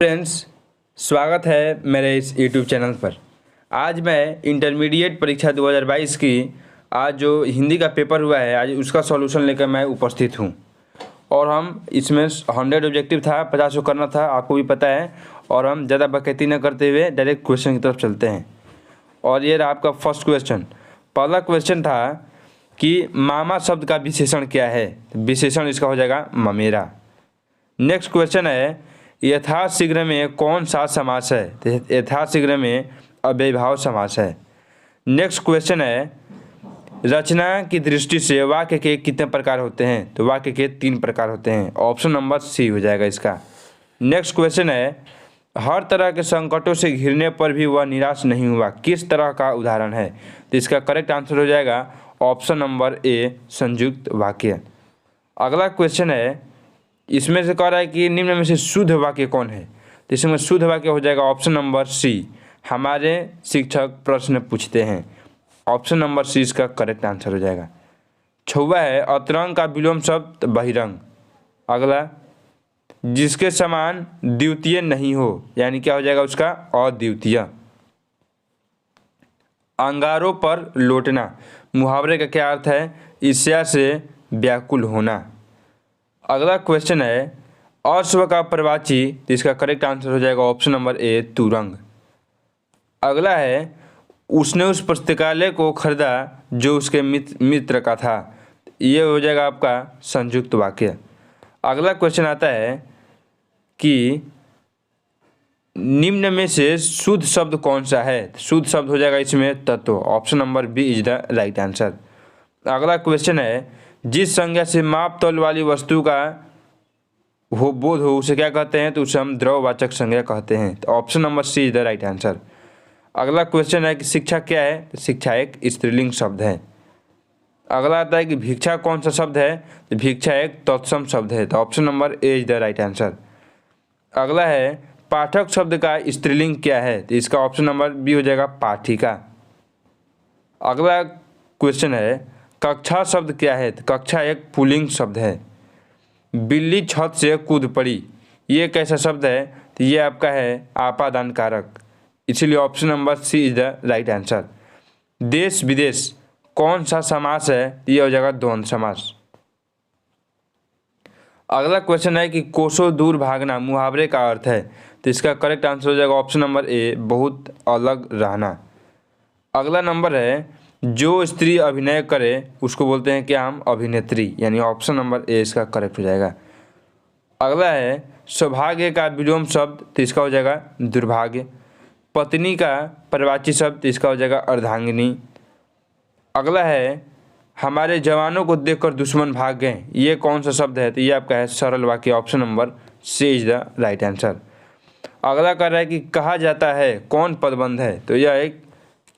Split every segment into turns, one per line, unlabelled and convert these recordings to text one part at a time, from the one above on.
Friends, स्वागत है मेरे इस यूट्यूब चैनल पर। आज मैं इंटरमीडिएट परीक्षा 2022 की आज जो हिंदी का पेपर हुआ है, आज उसका सॉल्यूशन लेकर मैं उपस्थित हूँ। और हम इसमें 100 ऑब्जेक्टिव था, 50 को करना था, आपको भी पता है। और हम ज़्यादा बकैती न करते हुए डायरेक्ट क्वेश्चन की तरफ चलते हैं। और ये रहा आपका फर्स्ट क्वेश्चन। पहला क्वेश्चन था कि मामा शब्द का विशेषण क्या है। विशेषण इसका हो जाएगा ममेरा। नेक्स्ट क्वेश्चन है यथाशीघ्र में कौन सा समास है। तो यथाशीघ्र में अव्ययीभाव समास है। नेक्स्ट क्वेश्चन है रचना की दृष्टि से वाक्य के कितने प्रकार होते हैं। तो वाक्य के 3 प्रकार होते हैं। ऑप्शन नंबर सी हो जाएगा इसका। नेक्स्ट क्वेश्चन है हर तरह के संकटों से घिरने पर भी वह निराश नहीं हुआ, किस तरह का उदाहरण है। तो इसका करेक्ट आंसर हो जाएगा ऑप्शन नंबर ए संयुक्त वाक्य। अगला क्वेश्चन है इसमें से कह रहा है कि निम्न में से शुद्ध वाक्य कौन है। तो इसमें शुद्ध वाक्य हो जाएगा ऑप्शन नंबर सी। हमारे शिक्षक प्रश्न पूछते हैं। ऑप्शन नंबर सी इसका करेक्ट आंसर हो जाएगा। 6वां है अतरंग का विलोम शब्द बहिरंग। अगला जिसके समान द्वितीय नहीं हो, यानी क्या हो जाएगा उसका अद्वितीय। अंगारों पर लौटना मुहावरे का क्या अर्थ है। ईर्ष्या से व्याकुल होना। अगला क्वेश्चन है अश्व का प्रवाची। तो इसका करेक्ट आंसर हो जाएगा ऑप्शन नंबर ए तुरंग। अगला है उसने उस पुस्तकालय को खरीदा जो उसके मित्र का था। ये हो जाएगा आपका संयुक्त वाक्य। अगला क्वेश्चन आता है कि निम्न में से शुद्ध शब्द कौन सा है। शुद्ध शब्द हो जाएगा इसमें तत्व। Option number B is the right answer. अगला क्वेश्चन है जिस संज्ञा से माप तौल वाली वस्तु का हो बोध हो उसे क्या कहते हैं। तो उसे हम द्रववाचक संज्ञा कहते हैं। तो option number C is the right answer. अगला क्वेश्चन है कि शिक्षा क्या है। तो शिक्षा एक स्त्रीलिंग शब्द है। अगला आता है कि भिक्षा कौन सा शब्द है। तो भिक्षा एक तत्सम शब्द है। तो option number A is the right answer. अगला है पाठक शब्द का स्त्रीलिंग क्या है। तो इसका ऑप्शन नंबर बी हो जाएगा पाठिका। अगला क्वेश्चन है कक्षा शब्द क्या है। तो कक्षा एक पुल्लिंग शब्द है। बिल्ली छत से कूद पड़ी, ये कैसा शब्द है। तो ये आपका है आपादान कारक, इसीलिए option number C is the right answer. देश विदेश कौन सा समास है। ये हो जाएगा द्वंद्व समास। अगला क्वेश्चन है कि कोसों दूर भागना मुहावरे का अर्थ है। तो इसका करेक्ट आंसर हो जाएगा ऑप्शन नंबर ए बहुत अलग रहना। अगला नंबर है जो स्त्री अभिनय करे उसको बोलते हैं क्या हम अभिनेत्री, यानी ऑप्शन नंबर ए इसका करेक्ट हो जाएगा। अगला है सौभाग्य का विलोम शब्द। तो इसका हो जाएगा दुर्भाग्य। पत्नी का प्रवाची शब्द। तो इसका हो जाएगा अर्धांगिनी। अगला है हमारे जवानों को देखकर दुश्मन भाग गए, ये कौन सा शब्द है। तो ये आपका है सरल वाक्य। Option number C is the right answer. अगला कह रहा है कि कहा जाता है कौन पदबंध है। तो यह एक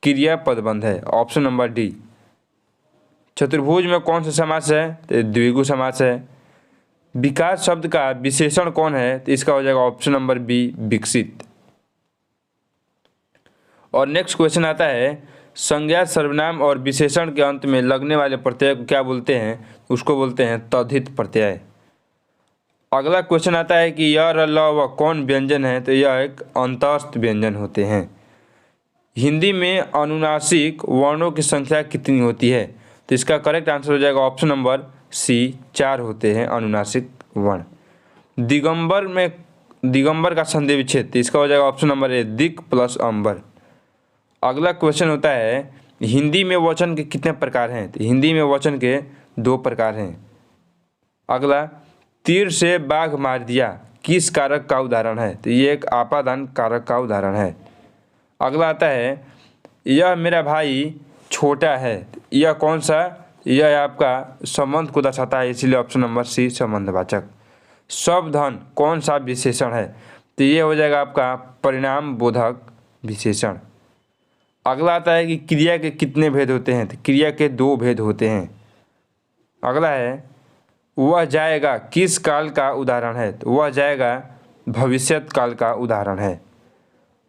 क्रिया पदबंध है। Option number D. चतुर्भुज में कौन सा समास है। तो द्विगु समास है। विकास शब्द का विशेषण कौन है। तो इसका हो जाएगा ऑप्शन नंबर बी विकसित। और नेक्स्ट क्वेश्चन आता है संज्ञा सर्वनाम और विशेषण के अंत में लगने वाले प्रत्यय को क्या बोलते हैं। उसको बोलते हैं तद्धित प्रत्यय। अगला क्वेश्चन आता है कि य र ल व कौन व्यंजन है। तो यह एक अंतस्थ व्यंजन होते हैं। हिंदी में अनुनासिक वर्णों की संख्या कितनी होती है। तो इसका करेक्ट आंसर हो जाएगा ऑप्शन नंबर सी 4 होते हैं अनुनासिक वर्ण। दिगंबर का संधि विच्छेद। तो इसका हो जाएगा ऑप्शन नंबर ए दिक प्लस अंबर। अगला क्वेश्चन होता है हिंदी में वचन के कितने प्रकार हैं। तो हिंदी में वचन के 2 प्रकार हैं। अगला तीर से बाघ मार दिया किस कारक का उदाहरण है। तो ये एक आपादान कारक का उदाहरण है। अगला आता है यह मेरा भाई छोटा है, यह कौन सा। यह आपका संबंध को दर्शाता है, इसीलिए ऑप्शन नंबर सी संबंधवाचक। शब्दधन कौन सा विशेषण है। तो ये हो जाएगा आपका परिणाम बोधक विशेषण। अगला आता है कि क्रिया के कितने भेद होते हैं। तो क्रिया के 2 भेद होते हैं। अगला है वह जाएगा किस काल का उदाहरण है। तो वह जाएगा भविष्यत काल का उदाहरण है।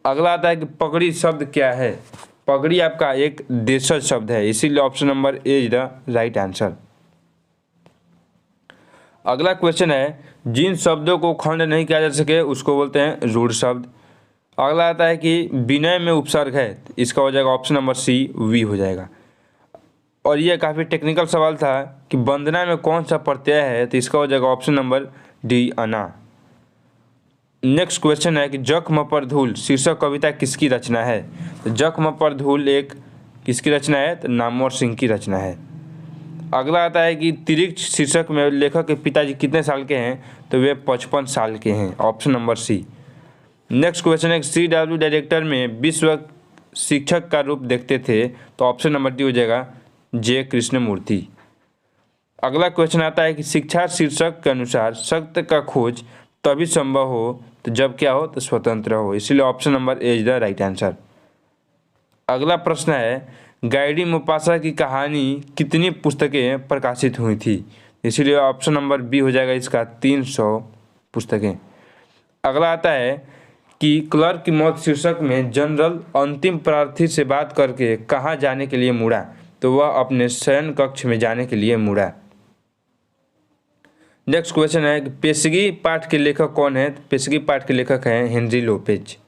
अगला आता है कि पगड़ी शब्द क्या है। पगड़ी आपका एक देशज शब्द है, इसीलिए option number A is the right answer. अगला क्वेश्चन है, जिन शब्दों को खंड नहीं किया जा सके उसको बोलते हैं रूढ़ शब्द। अगला आता है कि विनय में उपसर्ग है, इसका हो जाएगा ऑप्शन नंबर सी वी हो जाएगा। और ये काफ़ी टेक्निकल सवाल था कि वंदना में कौन सा प्रत्यय है, तो इसका हो जाएगा ऑप्शन नंबर डी अना। नेक्स्ट क्वेश्चन है कि जख्म पर धूल शीर्षक कविता किसकी रचना है। तो जख्म पर धूल एक किसकी रचना है, तो नामवर सिंह की रचना है। अगला आता है कि तिरिक्त शीर्षक में लेखक के पिताजी कितने साल के हैं, तो वे 55 साल के हैं, option number C. Next question है CW डायरेक्टर में विश्व शिक्षक का रूप देखते थे, तो ऑप्शन नंबर डी हो जाएगा जे कृष्णमूर्ति। अगला क्वेश्चन आता है कि शिक्षा शीर्षक के अनुसार सत्य का खोज तभी संभव हो तो जब क्या हो, तो स्वतंत्र हो, इसीलिए option number A is the right answer. अगला प्रश्न है गाइडी मोपासा की कहानी कितनी पुस्तकें प्रकाशित हुई थी, इसीलिए ऑप्शन नंबर बी हो जाएगा इसका 300 पुस्तकें। अगला आता है कि क्लर्क की मौत शीर्षक में जनरल अंतिम प्रार्थी से बात करके कहाँ जाने के लिए मुड़ा, तो वह अपने शयन कक्ष में जाने के लिए मुड़ा। नेक्स्ट क्वेश्चन है कि पेशगी पाठ के लेखक कौन है, तो पेशगी पाठ के लेखक हैं हेनरी लोपेज।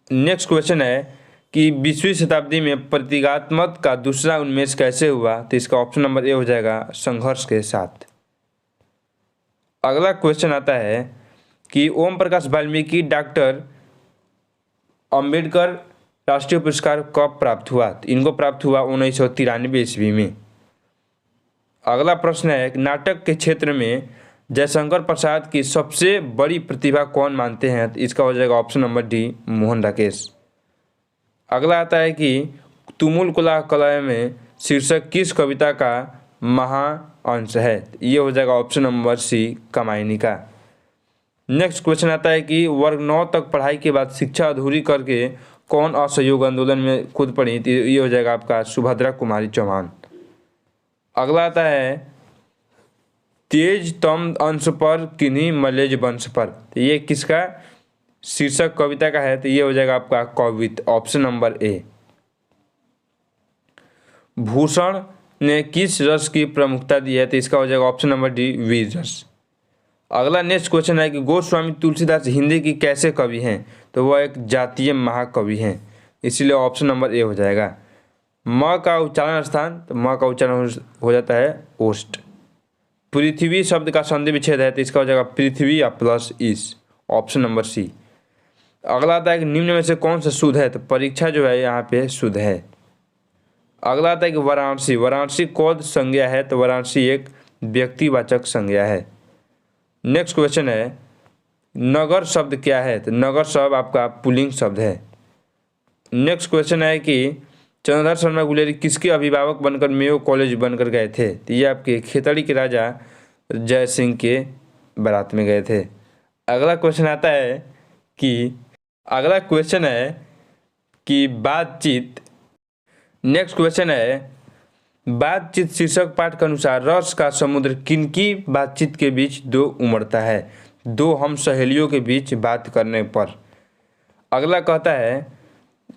नेक्स्ट क्वेश्चन है कि 20वीं शताब्दी में प्रतीकात्मक का दूसरा उन्मेष कैसे हुआ, तो इसका ऑप्शन नंबर ए हो जाएगा संघर्ष के साथ। अगला क्वेश्चन आता है कि ओम प्रकाश वाल्मीकि डॉक्टर अंबेडकर राष्ट्रीय पुरस्कार कब प्राप्त हुआ, तो इनको प्राप्त हुआ 1993 ईस्वी में। अगला प्रश्न है कि नाटक के क्षेत्र में जयशंकर प्रसाद की सबसे बड़ी प्रतिभा कौन मानते हैं, तो इसका हो जाएगा option number D Mohan Rakesh. अगला आता है कि तुमुल कुला कलय में शीर्षक किस कविता का महाअंश है, ये हो जाएगा ऑप्शन नंबर सी कामायनी का। नेक्स्ट क्वेश्चन आता है कि वर्ग 9 तक पढ़ाई के बाद शिक्षा अधूरी करके कौन असहयोग आंदोलन में कूद पड़ी, तो ये हो जाएगा आपका सुभद्रा कुमारी चौहान। अगला आता है तेज तम अंश पर किन्हीं मलेज वंश पर, तो ये किसका शीर्षक कविता का है, तो ये हो जाएगा आपका कौवित, ऑप्शन नंबर ए। भूषण ने किस रस की प्रमुखता दी है, तो इसका हो जाएगा ऑप्शन नंबर डी वीर रस। अगला नेक्स्ट क्वेश्चन है कि गोस्वामी तुलसीदास हिंदी की कैसे कवि हैं, तो वह एक जातीय महाकवि हैं, इसीलिए ऑप्शन नंबर ए हो जाएगा। म का उच्चारण स्थान, तो म का उच्चारण हो जाता है ओस्ट। पृथ्वी शब्द का संधि विच्छेद है, तो इसका हो जाएगा पृथ्वी या प्लस इस, ऑप्शन नंबर सी। अगला आता है कि निम्न में से कौन सा शुद्ध है, तो परीक्षा जो है यहाँ पे शुद्ध है। अगला आता है कि वाराणसी, वाराणसी कौन संज्ञा है, तो वाराणसी एक व्यक्तिवाचक संज्ञा है। नेक्स्ट क्वेश्चन है नगर शब्द क्या है, तो नगर शब्द आपका पुल्लिंग शब्द है। नेक्स्ट क्वेश्चन है कि चंद्रधर शर्मा गुलेरी किसके अभिभावक बनकर मेयो कॉलेज बनकर गए थे, तो ये आपके खेतड़ी के राजा जय सिंह के बारात में गए थे। अगला क्वेश्चन आता है कि बातचीत। नेक्स्ट क्वेश्चन है बातचीत शीर्षक पाठ के अनुसार रस का समुद्र किनकी बातचीत के बीच दो उमड़ता है, दो हम सहेलियों के बीच बात करने पर। अगला कहता है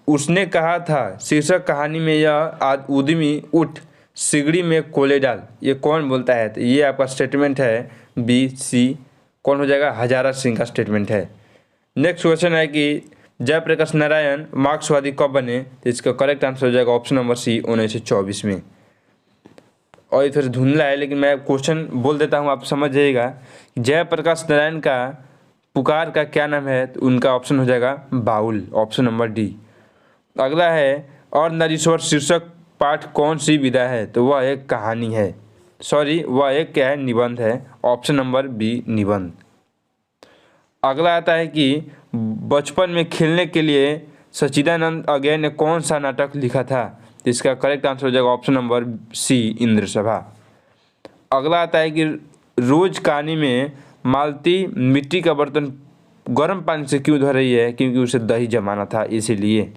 उसने कहा था शीर्षक कहानी में यह आज उद्यमी उठ सिगड़ी में कोले डाल, ये कौन बोलता है, तो ये आपका स्टेटमेंट है बी सी, कौन हो जाएगा हजारा सिंह का स्टेटमेंट है। नेक्स्ट क्वेश्चन है कि जयप्रकाश नारायण मार्क्सवादी कब बने, तो इसका करेक्ट आंसर हो जाएगा ऑप्शन नंबर सी 1924 में। और ये थोड़ा धुंधला है लेकिन मैं क्वेश्चन बोल देता हूँ, आप समझ जाइएगा। जयप्रकाश नारायण का पुकार का क्या नाम है, तो उनका ऑप्शन हो जाएगा बाउल, ऑप्शन नंबर डी। अगला है और नरीश्वर शीर्षक पाठ कौन सी विधा है, तो वह एक कहानी है, वह एक क्या है निबंध है, ऑप्शन नंबर बी निबंध। अगला आता है कि बचपन में खेलने के लिए सच्चिदानंद अज्ञे ने कौन सा नाटक लिखा था, तो इसका करेक्ट आंसर हो जाएगा ऑप्शन नंबर सी इंद्र सभा। अगला आता है कि रोज कहानी में मालती मिट्टी का बर्तन गर्म पानी से क्यों धो रही है, क्योंकि उसे दही जमाना था इसीलिए।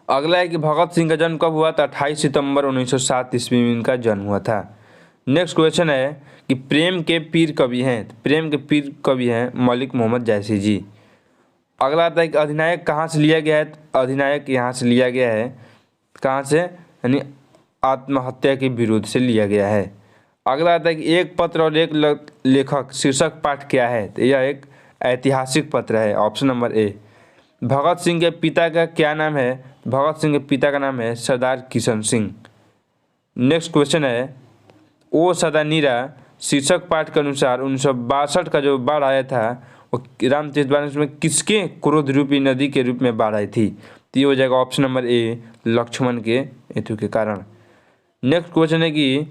अगला है कि भगत सिंह का जन्म कब हुआ था, 28 सितंबर 1907 ईस्वी में इनका जन्म हुआ था। नेक्स्ट क्वेश्चन है कि प्रेम के पीर कवि हैं, प्रेम के पीर कवि हैं मलिक मोहम्मद जायसी जी। अगला आता है कि अधिनायक कहाँ से लिया गया है, अधिनायक यहाँ से लिया गया है, कहाँ से, यानी आत्महत्या के विरोध से लिया गया है। अगला आता है कि एक पत्र और एक लेखक शीर्षक पाठ क्या है? तो यह एक ऐतिहासिक पत्र है, option number A. Bhagat Singh के पिता का क्या नाम है? भगत सिंह के पिता का नाम है सरदार किशन सिंह। नेक्स्ट क्वेश्चन है, ओ सदा नीरा शीर्षक पाठ के अनुसार 1962 का जो बाढ़ आया था वो रामचरितमानस में किसके क्रोध रूपी नदी के रूप में बाढ़ आई थी? तो ये हो जाएगा ऑप्शन नंबर ए, लक्ष्मण के हेतु के कारण। नेक्स्ट क्वेश्चन है कि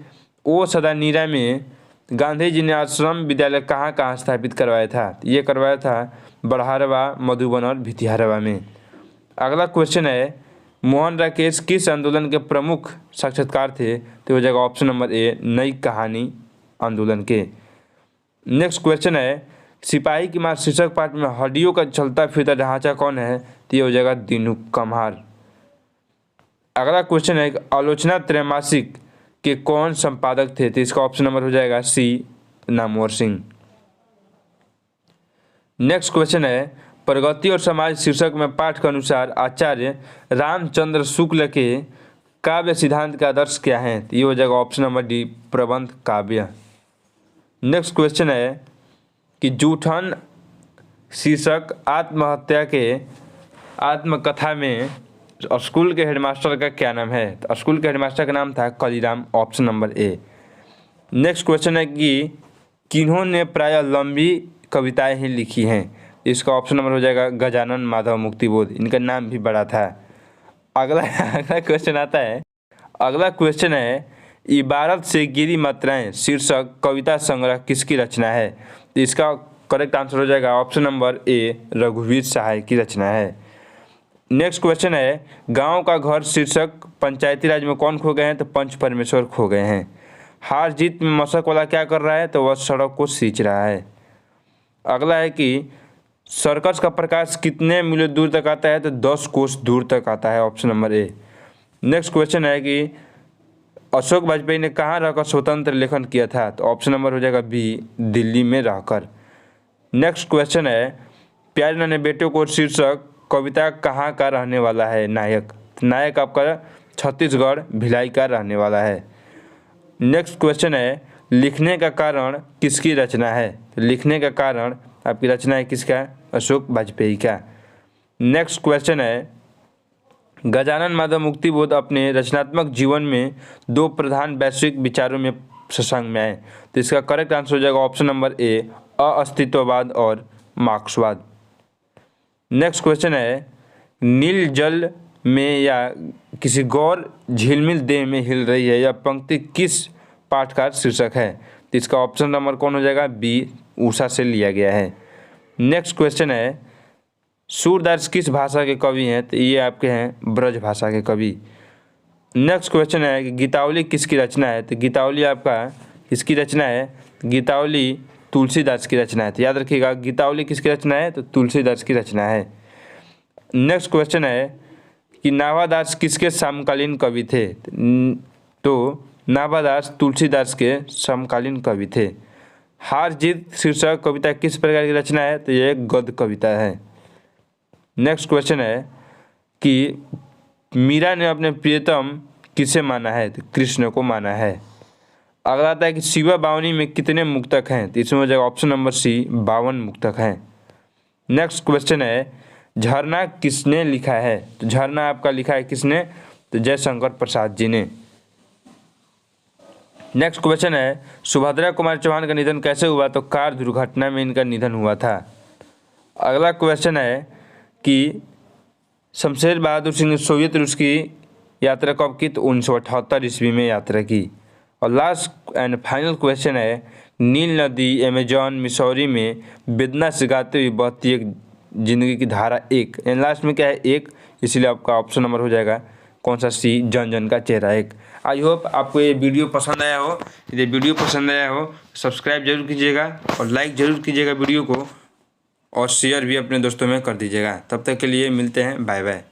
ओ सदा नीरा में गांधी जी ने आश्रम विद्यालय कहाँ कहाँ स्थापित करवाया था? ये करवाया था बड़हारवा, मधुबन और भितिहारवा में। अगला क्वेश्चन है, मोहन राकेश किस आंदोलन के प्रमुख साक्षात्कार थे? तो हो जाएगा ऑप्शन नंबर ए, नई कहानी आंदोलन के। नेक्स्ट क्वेश्चन है, सिपाही की मां शीर्षक पाठ में हड्डियों का चलता फिरता ढांचा कौन है? तो ये हो जाएगा दीनू कम्हार। अगला क्वेश्चन है, आलोचना त्रैमासिक के कौन संपादक थे? तो इसका ऑप्शन नंबर हो जाएगा सी, नामवर सिंह। नेक्स्ट क्वेश्चन है, प्रगति और समाज शीर्षक में पाठ के अनुसार आचार्य रामचंद्र शुक्ल के काव्य सिद्धांत के आदर्श क्या हैं? तो ये हो जाएगा ऑप्शन नंबर डी, प्रबंध काव्य। नेक्स्ट क्वेश्चन है कि जूठन शीर्षक आत्महत्या के आत्मकथा में स्कूल के हेडमास्टर का क्या नाम है? तो स्कूल के हेडमास्टर का नाम था Kaliram, option number A. Next question है कि किन्होंने प्रायः लंबी कविताएं ही लिखी हैं? इसका ऑप्शन नंबर हो जाएगा गजानन माधव मुक्तिबोध, इनका नाम भी बड़ा था। अगला क्वेश्चन आता है, अगला क्वेश्चन है, इबारत से गिरी मात्राएं शीर्षक कविता संग्रह किसकी रचना है? तो इसका करेक्ट आंसर हो जाएगा ऑप्शन नंबर ए, रघुवीर सहाय की रचना है। नेक्स्ट क्वेश्चन है, गांव का घर शीर्षक पंचायती राज में कौन खो गए हैं? तो पंच परमेश्वर खो गए हैं। हार जीत में मशक वाला क्या कर रहा है? तो वह सड़क को सींच रहा है। अगला है कि सर्कस का प्रकाश कितने मीलों दूर तक आता है? तो 10 कोस दूर तक आता है, option number A. Next question है कि अशोक वाजपेयी ने कहाँ रहकर स्वतंत्र लेखन किया था? तो ऑप्शन नंबर हो जाएगा बी, दिल्ली में रहकर। नेक्स्ट क्वेश्चन है, प्यारे नन्हे बेटे को शीर्षक कविता कहाँ का रहने वाला है नायक? नायक आपका छत्तीसगढ़ भिलाई का रहने वाला है। नेक्स्ट क्वेश्चन है, लिखने का कारण किसकी रचना है? तो लिखने का कारण आपकी रचना है किसका? अशोक वाजपेयी का। नेक्स्ट क्वेश्चन है, गजानन माधव मुक्तिबोध अपने रचनात्मक जीवन में 2 प्रधान वैश्विक विचारों में सत्संग में आए। तो इसका करेक्ट आंसर हो जाएगा ऑप्शन नंबर ए, अस्तित्ववाद और मार्क्सवाद। नेक्स्ट क्वेश्चन है, नील जल में या किसी गौर झिलमिल देह में हिल रही है, यह पंक्ति किस पाठ का शीर्षक है? तो इसका ऑप्शन नंबर कौन हो जाएगा? बी, उषा से लिया गया है। नेक्स्ट क्वेश्चन है, सूरदास किस भाषा के कवि हैं? तो ये आपके हैं ब्रज भाषा के कवि। नेक्स्ट क्वेश्चन है कि गीतावली किसकी रचना है? तो गीतावली आपका किसकी रचना है? गीतावली तुलसीदास की रचना है। तो याद रखिएगा, गीतावली किसकी रचना है? तो तुलसीदास की रचना है। नेक्स्ट क्वेश्चन है कि नाभादास किसके समकालीन कवि थे? तो नाभादास तुलसीदास के समकालीन कवि थे। हार जीत शीर्षक कविता किस प्रकार की रचना है? तो यह गद्य कविता है। नेक्स्ट क्वेश्चन है कि मीरा ने अपने प्रियतम किसे माना है? तो कृष्ण को माना है। अगला आता है कि शिवा बावनी में कितने मुक्तक हैं? तो इसमें हो जाएगा ऑप्शन नंबर सी, 52 मुक्तक हैं। नेक्स्ट क्वेश्चन है, झरना किसने लिखा है? तो झरना आपका लिखा है किसने? तो जयशंकर प्रसाद जी ने। नेक्स्ट क्वेश्चन है, सुभद्रा कुमार चौहान का निधन कैसे हुआ? तो कार दुर्घटना में इनका निधन हुआ था। अगला क्वेश्चन है कि शमशेर बहादुर सिंह ने सोवियत रूस की यात्रा कब की? तो 1978 ईस्वी में यात्रा की। और लास्ट एंड फाइनल क्वेश्चन है, नील नदी अमेजॉन मिसौरी में वेदना से गाते हुए बहती एक जिंदगी की धारा एक, एंड लास्ट में क्या है? एक, इसलिए आपका ऑप्शन नंबर हो जाएगा कौन सा? सी, जन जन का चेहरा एक। आई होप आपको ये वीडियो पसंद आया हो। यदि वीडियो पसंद आया हो सब्सक्राइब जरूर कीजिएगा और लाइक ज़रूर कीजिएगा वीडियो को, और शेयर भी अपने दोस्तों में कर दीजिएगा। तब तक के लिए मिलते हैं, बाय बाय।